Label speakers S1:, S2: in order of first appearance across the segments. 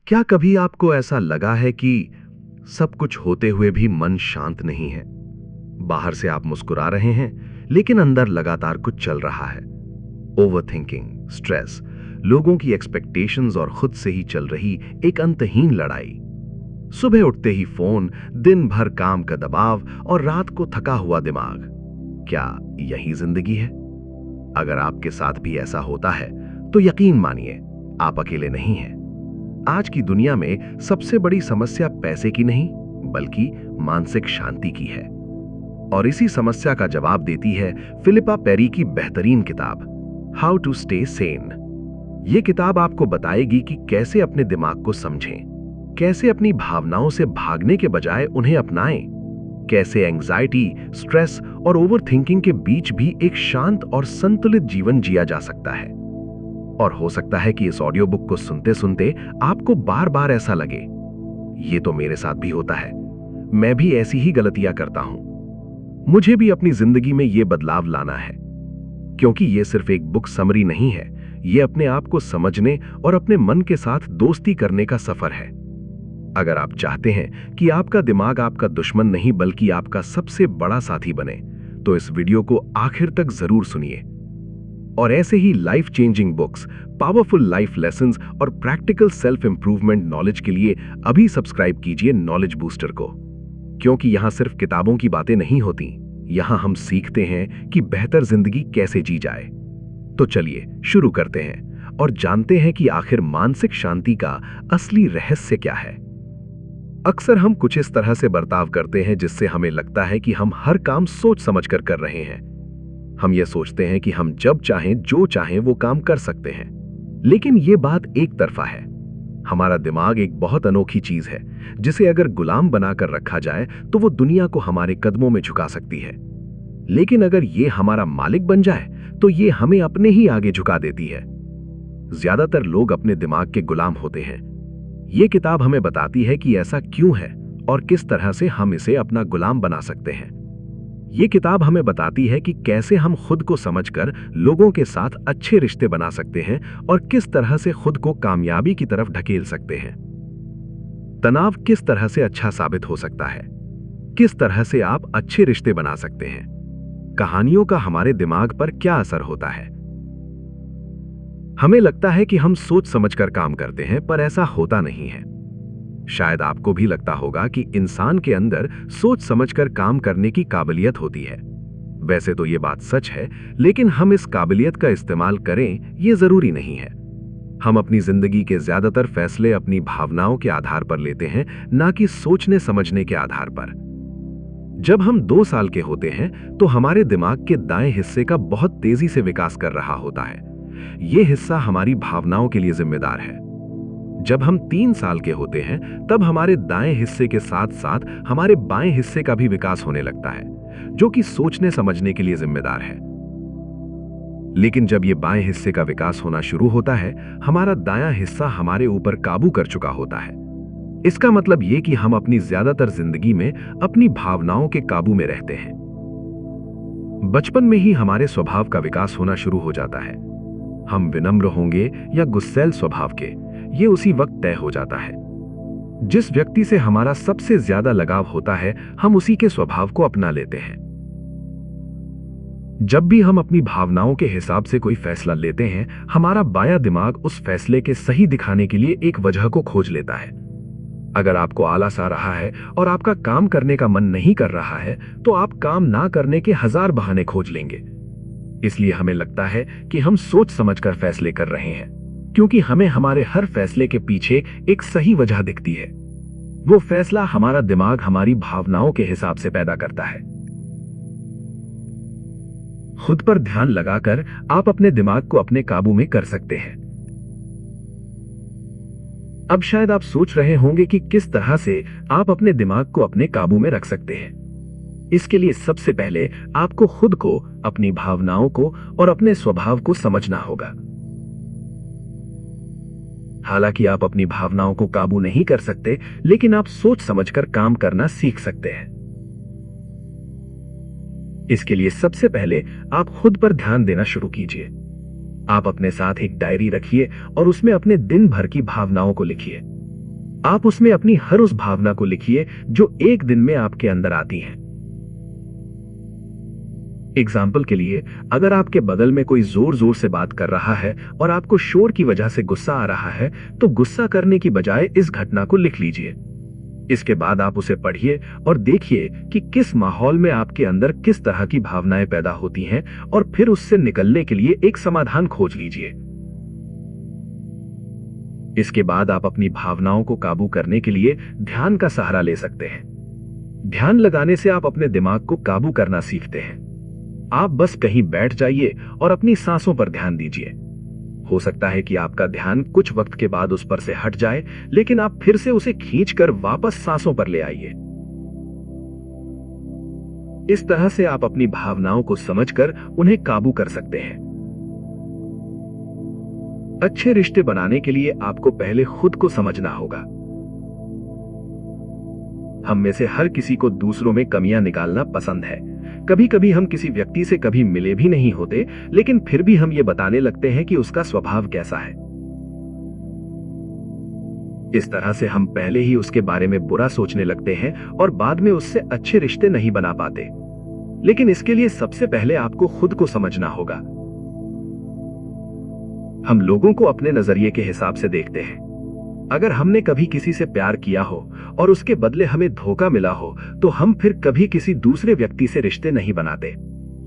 S1: क्या कभी आपको ऐसा लगा है कि सब कुछ होते हुए भी मन शांत नहीं है? बाहर से आप मुस्कुरा रहे हैं, लेकिन अंदर लगातार कुछ चल रहा है। ओवरथिंकिंग, स्ट्रेस, लोगों की एक्सपेक्टेशंस और खुद से ही चल रही एक अंतहीन लड़ाई। सुबह उठते ही फोन, दिन भर काम का दबाव और रात को थका हुआ दिमाग। क्या यही जिंदगी है? अगर आपके साथ भी ऐसा होता है, तो यकीन मानिए, आप अकेले नहीं हैं। आज की दुनिया में सबसे बड़ी समस्या पैसे की नहीं, बल्कि मानसिक शांति की है। और इसी समस्या का जवाब देती है फिलिपा पेरी की बेहतरीन किताब हाउ टू स्टे सेन। यह किताब आपको बताएगी कि कैसे अपने दिमाग को समझें, कैसे अपनी भावनाओं से भागने के बजाय उन्हें अपनाएं, कैसे एंजाइटी, स्ट्रेस और ओवरथिंकिंग के बीच भी एक शांत और संतुलित जीवन जिया जा सकता है। और हो सकता है कि इस ऑडियो बुक को सुनते सुनते आपको बार बार ऐसा लगे, ये तो मेरे साथ भी होता है, मैं भी ऐसी ही गलतियां करता हूं, मुझे भी अपनी जिंदगी में ये बदलाव लाना है। क्योंकि ये सिर्फ एक बुक समरी नहीं है, ये अपने आप को समझने और अपने मन के साथ दोस्ती करने का सफर है। अगर आप चाहते हैं कि आपका दिमाग आपका दुश्मन नहीं बल्कि आपका सबसे बड़ा साथी बने, तो इस वीडियो को आखिर तक जरूर सुनिए। और ऐसे ही life changing books, powerful life lessons और प्रैक्टिकल सेल्फ इंप्रूवमेंट नॉलेज के लिए अभी सब्सक्राइब कीजिए नॉलेज बूस्टर को। क्योंकि यहां सिर्फ किताबों की बातें नहीं होती, यहां हम सीखते हैं कि बेहतर जिंदगी कैसे जी जाए। तो चलिए शुरू करते हैं और जानते हैं कि आखिर मानसिक शांति का असली रहस्य क्या है। अक्सर हम कुछ इस तरह से बर्ताव करते हैं जिससे हमें लगता है कि हम हर काम सोच समझकर कर रहे हैं। हम ये सोचते हैं कि हम जब चाहें जो चाहें वो काम कर सकते हैं, लेकिन ये बात एक तरफा है। हमारा दिमाग एक बहुत अनोखी चीज है, जिसे अगर गुलाम बनाकर रखा जाए तो वो दुनिया को हमारे कदमों में झुका सकती है। लेकिन अगर ये हमारा मालिक बन जाए तो ये हमें अपने ही आगे झुका देती है। ज्यादातर लोग अपने दिमाग के गुलाम होते हैं। ये किताब हमें बताती है कि ऐसा क्यों है और किस तरह से हम इसे अपना गुलाम बना सकते हैं। ये किताब हमें बताती है कि कैसे हम खुद को समझकर लोगों के साथ अच्छे रिश्ते बना सकते हैं और किस तरह से खुद को कामयाबी की तरफ ढकेल सकते हैं। तनाव किस तरह से अच्छा साबित हो सकता है, किस तरह से आप अच्छे रिश्ते बना सकते हैं, कहानियों का हमारे दिमाग पर क्या असर होता है। हमें लगता है कि हम सोच समझकर काम करते हैं, पर ऐसा होता नहीं है। शायद आपको भी लगता होगा कि इंसान के अंदर सोच समझकर काम करने की काबिलियत होती है। वैसे तो ये बात सच है, लेकिन हम इस काबिलियत का इस्तेमाल करें ये जरूरी नहीं है। हम अपनी जिंदगी के ज्यादातर फैसले अपनी भावनाओं के आधार पर लेते हैं, ना कि सोचने समझने के आधार पर। जब हम 2 साल के होते हैं तो हमारे दिमाग के दाएं हिस्से का बहुत तेजी से विकास कर रहा होता है। यह हिस्सा हमारी भावनाओं के लिए जिम्मेदार है। जब हम 3 साल के होते हैं तब हमारे दाएं हिस्से के साथ साथ हमारे बाएं हिस्से का भी विकास होने लगता है, जो कि सोचने समझने के लिए जिम्मेदार है। लेकिन जब यह बाएं हिस्से का विकास होना शुरू होता है, हमारा दायां हिस्सा हमारे ऊपर काबू कर चुका होता है। इसका मतलब यह कि हम अपनी ज्यादातर जिंदगी में अपनी भावनाओं के काबू में रहते हैं। बचपन में ही हमारे स्वभाव का विकास होना शुरू हो जाता है। हम विनम्र होंगे या गुस्सैल स्वभाव के, ये उसी वक्त तय हो जाता है। जिस व्यक्ति से हमारा सबसे ज्यादा लगाव होता है, हम उसी के स्वभाव को अपना लेते हैं। जब भी हम अपनी भावनाओं के हिसाब से कोई फैसला लेते हैं, हमारा बायां दिमाग उस फैसले के सही दिखाने के लिए एक वजह को खोज लेता है। अगर आपको आलस आ रहा है और आपका काम करने का मन नहीं कर रहा है, तो आप काम ना करने के 1000 बहाने खोज लेंगे। इसलिए हमें लगता है कि हम सोच समझकर फैसले कर रहे हैं, क्योंकि हमें हमारे हर फैसले के पीछे एक सही वजह दिखती है। वो फैसला हमारा दिमाग हमारी भावनाओं के हिसाब से पैदा करता है। खुद पर ध्यान लगाकर आप अपने दिमाग को अपने काबू में कर सकते हैं। अब शायद आप सोच रहे होंगे कि किस तरह से आप अपने दिमाग को अपने काबू में रख सकते हैं। इसके लिए सबसे पहले आपको खुद को, अपनी भावनाओं को और अपने स्वभाव को समझना होगा। हालांकि आप अपनी भावनाओं को काबू नहीं कर सकते, लेकिन आप सोच समझकर काम करना सीख सकते हैं। इसके लिए सबसे पहले आप खुद पर ध्यान देना शुरू कीजिए। आप अपने साथ एक डायरी रखिए और उसमें अपने दिन भर की भावनाओं को लिखिए।
S2: आप उसमें अपनी हर उस भावना को लिखिए जो एक दिन में आपके अंदर आती है। एग्जाम्पल के लिए, अगर आपके बगल में कोई जोर जोर से बात कर रहा है और आपको शोर की वजह से गुस्सा आ रहा है, तो गुस्सा करने की बजाय इस घटना को लिख लीजिए। इसके बाद आप उसे पढ़िए और देखिए कि किस माहौल में आपके अंदर किस तरह की भावनाएं पैदा होती हैं, और फिर उससे निकलने के लिए एक समाधान खोज लीजिए। इसके बाद आप अपनी भावनाओं को काबू करने के लिए ध्यान का सहारा ले सकते हैं। ध्यान लगाने से आप अपने दिमाग को काबू करना सीखते हैं। आप बस कहीं बैठ जाइए और अपनी सांसों पर ध्यान दीजिए। हो सकता है कि आपका ध्यान कुछ वक्त के बाद उस पर से हट जाए, लेकिन आप फिर से उसे खींचकर वापस सांसों पर ले आइए। इस तरह से आप अपनी भावनाओं को समझकर उन्हें काबू कर सकते हैं। अच्छे रिश्ते बनाने के लिए आपको पहले खुद को समझना होगा। हम में से हर किसी को दूसरों में कमियां निकालना पसंद है। कभी कभी हम किसी व्यक्ति से कभी मिले भी नहीं होते, लेकिन फिर भी हम ये बताने लगते हैं कि उसका स्वभाव कैसा है। इस तरह से हम पहले ही उसके बारे में बुरा सोचने लगते हैं और बाद में उससे अच्छे रिश्ते नहीं बना पाते। लेकिन इसके लिए सबसे पहले आपको खुद को समझना होगा। हम लोगों को अपने नजरिए के हिसाब से देखते हैं। अगर हमने कभी किसी से प्यार किया हो और उसके बदले हमें धोखा मिला हो, तो हम फिर कभी किसी दूसरे व्यक्ति से रिश्ते नहीं बनाते,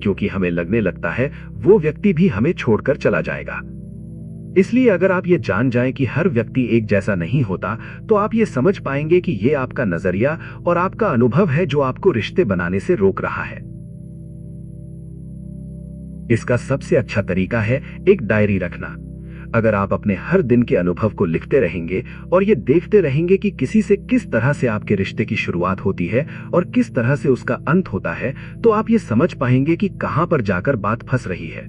S2: क्योंकि हमें लगने लगता है वो व्यक्ति भी हमें छोड़कर चला जाएगा। इसलिए अगर आप ये जान जाएं कि हर व्यक्ति एक जैसा नहीं होता, तो आप ये समझ पाएंगे कि ये आपका नजरिया और आपका अनुभव है जो आपको रिश्ते बनाने से रोक रहा है। इसका सबसे अच्छा तरीका है एक डायरी रखना। अगर आप अपने हर दिन के अनुभव को लिखते रहेंगे और ये देखते रहेंगे कि किसी से किस तरह से आपके रिश्ते की शुरुआत होती है और किस तरह से उसका अंत होता है, तो आप ये समझ पाएंगे कि कहां पर जाकर बात फंस रही है।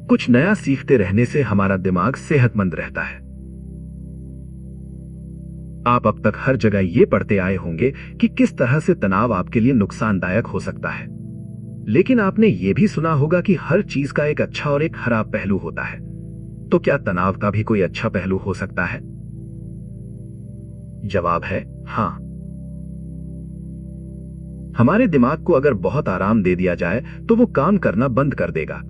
S2: कुछ नया सीखते रहने से हमारा दिमाग सेहतमंद रहता है। आप अब तक हर जगह ये पढ़ते आए होंगे कि किस तरह से तनाव आपके लिए नुकसानदायक हो सकता है, लेकिन आपने यह भी सुना होगा कि हर चीज का एक अच्छा और एक खराब पहलू होता है। तो क्या तनाव का भी कोई अच्छा पहलू हो सकता है? जवाब है हां। हमारे दिमाग को अगर बहुत आराम दे दिया जाए तो वो काम करना बंद कर देगा।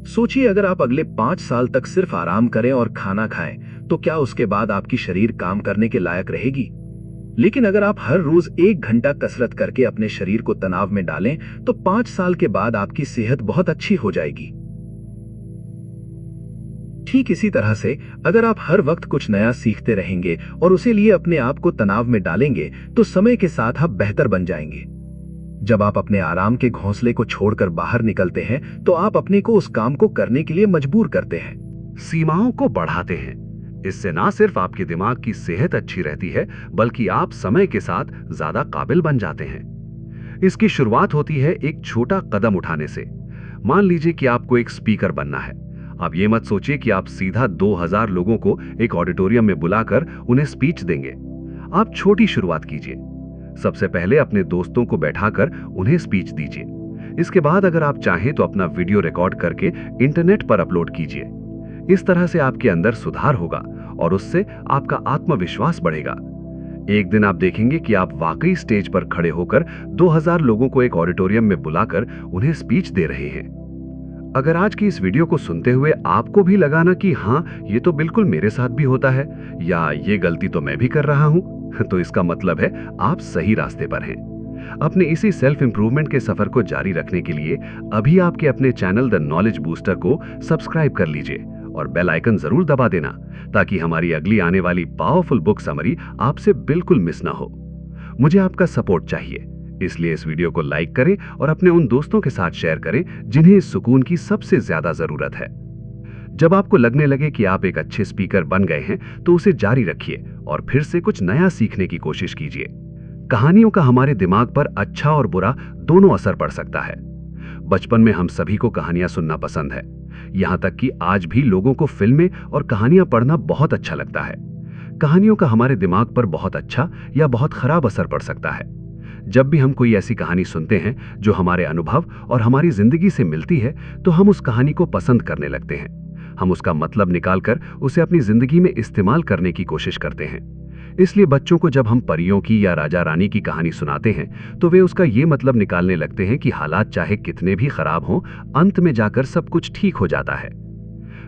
S2: सोचिए, अगर आप अगले 5 साल तक सिर्फ आराम करें और खाना खाएं, तो क्या उसके बाद आपकी शरीर काम करने के लायक रहेगी? लेकिन अगर आप हर रोज 1 घंटा कसरत करके अपने शरीर को तनाव में डालें, तो 5 साल के बाद आपकी सेहत बहुत अच्छी हो जाएगी। ठीक इसी तरह से अगर आप हर वक्त कुछ नया सीखते रहेंगे और उसे लिए अपने आप को तनाव में डालेंगे, तो समय के साथ आप बेहतर बन जाएंगे। जब आप अपने आराम के घोंसले को छोड़कर बाहर निकलते हैं, तो आप अपने को उस काम को करने के लिए मजबूर करते हैं।
S1: सीमाओं को बढ़ाते हैं। इससे ना सिर्फ आपके दिमाग की सेहत अच्छी रहती है, बल्कि आप समय के साथ ज्यादा काबिल बन जाते हैं। इसकी शुरुआत होती है एक छोटा कदम उठाने से। मान लीजिए कि आपको एक स्पीकर बनना है। आप ये मत सोचिए कि आप सीधा 2000 लोगों को एक ऑडिटोरियम में बुलाकर उन्हें स्पीच देंगे। आप छोटी शुरुआत कीजिए। सबसे पहले अपने दोस्तों को बैठाकर उन्हें स्पीच दीजिए। इसके बाद अगर आप चाहें तो अपना वीडियो रिकॉर्ड करके इंटरनेट पर अपलोड कीजिए। इस तरह से आपके अंदर सुधार होगा और उससे आपका आत्मविश्वास बढ़ेगा। एक दिन आप देखेंगे कि आप वाकई स्टेज पर खड़े होकर 2000 लोगों को एक ऑडिटोरियम में बुलाकर उन्हें स्पीच दे रहे हैं। अगर आज की इस वीडियो को सुनते हुए आपको भी लगा ना कि हाँ, ये तो बिल्कुल मेरे साथ भी होता है, या ये गलती तो मैं भी कर रहा हूं, तो इसका मतलब है आप सही रास्ते पर हैं। अपने इसी सेल्फ इंप्रूवमेंट के सफर को जारी रखने के लिए अभी आपके अपने चैनल द नॉलेज बूस्टर को सब्सक्राइब कर लीजिए और बेल आइकन जरूर दबा देना, ताकि हमारी अगली आने वाली पावरफुल बुक समरी आपसे बिल्कुल मिस ना हो। मुझे आपका सपोर्ट चाहिए, इसलिए इस वीडियो को लाइक करें और अपने उन दोस्तों के साथ शेयर करें जिन्हें इस सुकून की सबसे ज्यादा जरूरत है। जब आपको लगने लगे कि आप एक अच्छे स्पीकर बन गए हैं, तो उसे जारी रखिए और फिर से कुछ नया सीखने की कोशिश कीजिए। कहानियों का हमारे दिमाग पर अच्छा और बुरा दोनों असर पड़ सकता है। बचपन में हम सभी को कहानियां सुनना पसंद है, यहां तक कि आज भी लोगों को फिल्में और कहानियां पढ़ना बहुत अच्छा लगता है। कहानियों का हमारे दिमाग पर बहुत अच्छा या बहुत खराब असर पड़ सकता है। जब भी हम कोई ऐसी कहानी सुनते हैं जो हमारे अनुभव और हमारी जिंदगी से मिलती है, तो हम उस कहानी को पसंद करने लगते हैं।
S2: हम उसका मतलब निकालकर उसे अपनी जिंदगी में इस्तेमाल करने की कोशिश करते हैं। इसलिए बच्चों को जब हम परियों की या राजा रानी की कहानी सुनाते हैं तो वे उसका ये मतलब निकालने लगते हैं कि हालात चाहे कितने भी खराब हों, अंत में जाकर सब कुछ ठीक हो जाता है।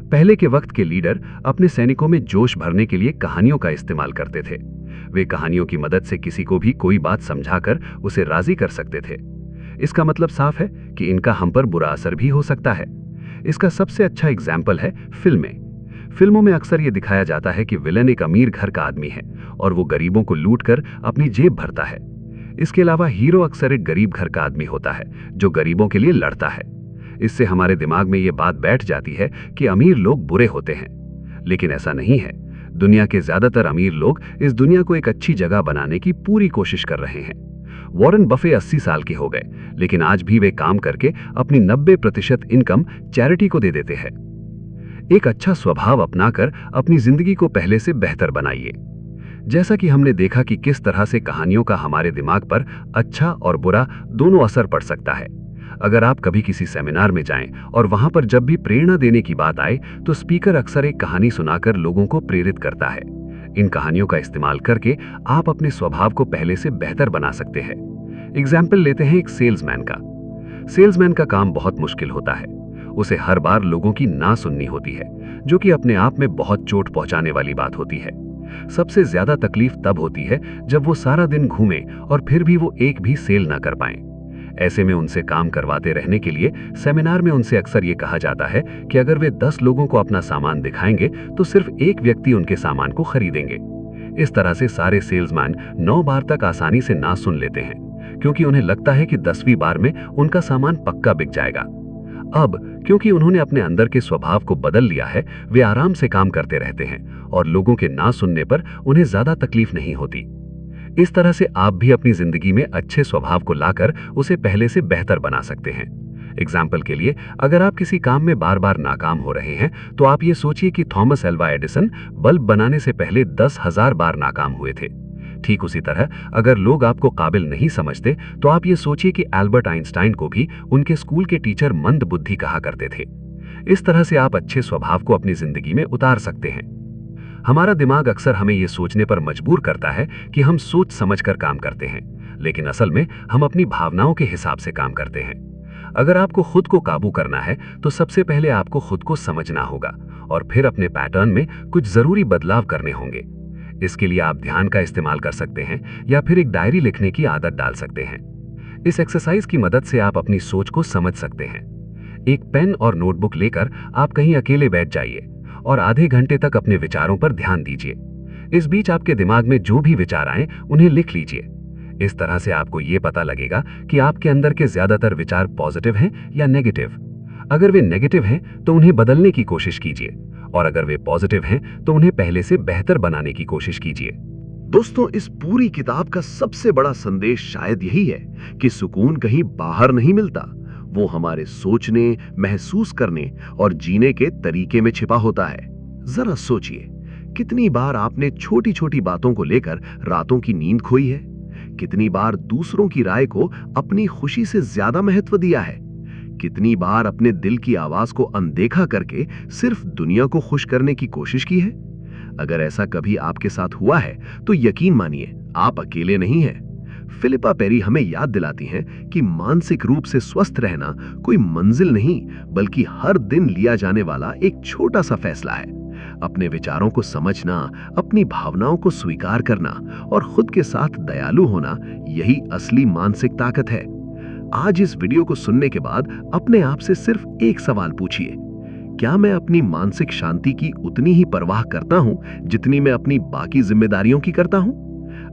S2: पहले के वक्त के लीडर अपने सैनिकों में जोश भरने के लिए कहानियों का इस्तेमाल करते थे। वे कहानियों की मदद से किसी को भी कोई बात समझाकर उसे राजी कर सकते थे। इसका मतलब साफ है कि इनका हम पर बुरा असर भी हो सकता है। इसका सबसे अच्छा एग्जाम्पल है फिल्में। फिल्मों में अक्सर ये दिखाया जाता है कि विलन एक अमीर घर का आदमी है और वो गरीबों को लूटकर अपनी जेब भरता है। इसके अलावा हीरो अक्सर एक गरीब घर का आदमी होता है जो गरीबों के लिए लड़ता है। इससे हमारे दिमाग में ये बात बैठ जाती है कि अमीर लोग बुरे होते हैं, लेकिन ऐसा नहीं है। दुनिया के ज्यादातर अमीर लोग इस दुनिया को एक अच्छी जगह बनाने की पूरी कोशिश कर रहे हैं। वॉरेन बफे 80 साल के हो गए, लेकिन आज भी वे काम करके अपनी 90% इनकम चैरिटी को दे देते हैं। एक अच्छा स्वभाव अपनाकर अपनी जिंदगी को पहले से बेहतर बनाइए। जैसा कि हमने देखा कि किस तरह से कहानियों का हमारे दिमाग पर अच्छा और बुरा दोनों असर पड़ सकता है। अगर आप कभी किसी सेमिनार में जाएं और वहां पर जब भी प्रेरणा देने की बात आए तो स्पीकर अक्सर एक कहानी सुनाकर लोगों को प्रेरित करता है। इन कहानियों का इस्तेमाल करके आप अपने स्वभाव को पहले से बेहतर बना सकते हैं। एग्जाम्पल लेते हैं एक सेल्समैन का। सेल्समैन का काम बहुत मुश्किल होता है। उसे हर बार लोगों की ना सुननी होती है, जो कि अपने आप में बहुत चोट पहुंचाने वाली बात होती है। सबसे ज्यादा तकलीफ तब होती है जब वो सारा दिन घूमे और फिर भी वो एक भी सेल ना कर पाए। ऐसे में उनसे काम करवाते रहने के लिए सेमिनार में उनसे अक्सर ये कहा जाता है कि अगर वे 10 लोगों को अपना सामान दिखाएंगे तो सिर्फ एक व्यक्ति उनके सामान को खरीदेंगे। इस तरह से सारे सेल्समैन 9 बार तक आसानी से ना सुन लेते हैं, क्योंकि उन्हें लगता है कि 10वीं बार में उनका सामान पक्का बिक जाएगा। अब क्योंकि उन्होंने अपने अंदर के स्वभाव को बदल लिया है, वे आराम से काम करते रहते हैं और लोगों के ना सुनने पर उन्हें ज्यादा तकलीफ नहीं होती। इस तरह से आप भी अपनी जिंदगी में अच्छे स्वभाव को लाकर उसे पहले से बेहतर बना सकते हैं। एग्जाम्पल के लिए, अगर आप किसी काम में बार बार नाकाम हो रहे हैं तो आप ये सोचिए कि थॉमस एल्वा एडिसन बल्ब बनाने से पहले 10,000 बार नाकाम हुए थे। ठीक उसी तरह अगर लोग आपको काबिल नहीं समझते तो आप ये सोचिए कि एल्बर्ट आइंस्टाइन को भी उनके स्कूल के टीचर मंद बुद्धि कहा करते थे। इस तरह से आप अच्छे स्वभाव को अपनी जिंदगी में उतार सकते हैं। हमारा दिमाग अक्सर हमें यह सोचने पर मजबूर करता है कि हम सोच समझकर काम करते हैं, लेकिन असल में हम अपनी भावनाओं के हिसाब से काम करते हैं। अगर आपको खुद को काबू करना है तो सबसे पहले आपको खुद को समझना होगा और फिर अपने पैटर्न में कुछ जरूरी बदलाव करने होंगे। इसके लिए आप ध्यान का इस्तेमाल कर सकते हैं या फिर एक डायरी लिखने की आदत डाल सकते हैं। इस एक्सरसाइज की मदद से आप अपनी सोच को समझ सकते हैं। एक पेन और नोटबुक लेकर आप कहीं अकेले बैठ जाइए और आधे घंटे तक अपने विचारों पर ध्यान दीजिए। इस बीच आपके दिमाग में जो भी विचार आए उन्हें लिख लीजिए। इस तरह से आपको ये पता लगेगा कि आपके अंदर के ज्यादातर विचार पॉजिटिव हैं या नेगेटिव। अगर वे नेगेटिव हैं तो उन्हें बदलने की कोशिश कीजिए, और अगर वे पॉजिटिव हैं तो उन्हें पहले से बेहतर बनाने की कोशिश कीजिए।
S1: दोस्तों, इस पूरी किताब का सबसे बड़ा संदेश शायद यही है कि सुकून कहीं बाहर नहीं मिलता, वो हमारे सोचने, महसूस करने और जीने के तरीके में छिपा होता है। जरा सोचिए, कितनी बार आपने छोटी छोटी बातों को लेकर रातों की नींद खोई है? कितनी बार दूसरों की राय को अपनी खुशी से ज्यादा महत्व दिया है? कितनी बार अपने दिल की आवाज को अनदेखा करके सिर्फ दुनिया को खुश करने की कोशिश की है? अगर ऐसा कभी आपके साथ हुआ है तो यकीन मानिए आप अकेले नहीं हैं। फिलिपा पेरी हमें याद दिलाती हैं कि मानसिक रूप से स्वस्थ रहना कोई मंजिल नहीं, बल्कि हर दिन लिया जाने वाला एक छोटा सा फैसला है। अपने विचारों को समझना, अपनी भावनाओं को स्वीकार करना और खुद के साथ दयालु होना, यही असली मानसिक ताकत है। आज इस वीडियो को सुनने के बाद अपने आप से सिर्फ एक सवाल पूछिए, क्या मैं अपनी मानसिक शांति की उतनी ही परवाह करता हूं जितनी मैं अपनी बाकी जिम्मेदारियों की करता हूं?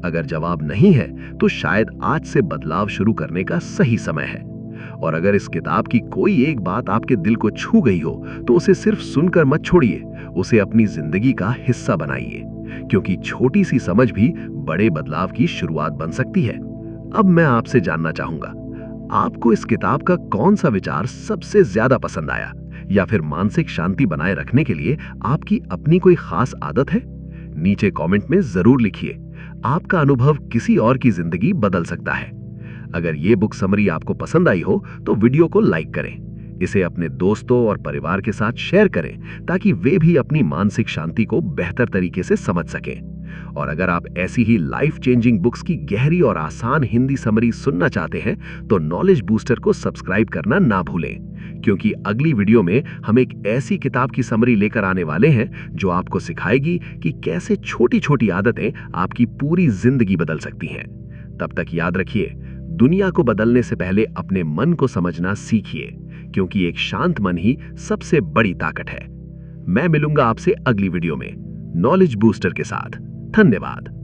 S1: अगर जवाब नहीं है तो शायद आज से बदलाव शुरू करने का सही समय है। और अगर इस किताब की कोई एक बात आपके दिल को छू गई हो तो उसे सिर्फ सुनकर मत छोड़िए, उसे अपनी जिंदगी का हिस्सा बनाइए, क्योंकि छोटी सी समझ भी बड़े बदलाव की शुरुआत बन सकती है। अब मैं आपसे जानना चाहूंगा, आपको इस किताब का कौन सा विचार सबसे ज्यादा पसंद आया, या फिर मानसिक शांति बनाए रखने के लिए आपकी अपनी कोई खास आदत है? नीचे कमेंट में जरूर लिखिए। आपका अनुभव किसी और की जिंदगी बदल सकता है। अगर ये बुक समरी आपको पसंद आई हो तो वीडियो को लाइक करें, इसे अपने दोस्तों और परिवार के साथ शेयर करें ताकि वे भी अपनी मानसिक शांति को बेहतर तरीके से समझ सकें। और अगर आप ऐसी ही लाइफ चेंजिंग बुक्स की गहरी और आसान हिंदी समरी सुनना चाहते हैं तो नॉलेज बूस्टर को सब्सक्राइब करना ना भूलें, क्योंकि अगली वीडियो में हम एक ऐसी किताब की समरी लेकर आने वाले हैं जो आपको सिखाएगी कि कैसे छोटी छोटी आदतें आपकी पूरी जिंदगी बदल सकती हैं। तब तक याद रखिए, दुनिया को बदलने से पहले अपने मन को समझना सीखिए, क्योंकि एक शांत मन ही सबसे बड़ी ताकत है। मैं मिलूंगा आपसे अगली वीडियो में नॉलेज बूस्टर के साथ। धन्यवाद।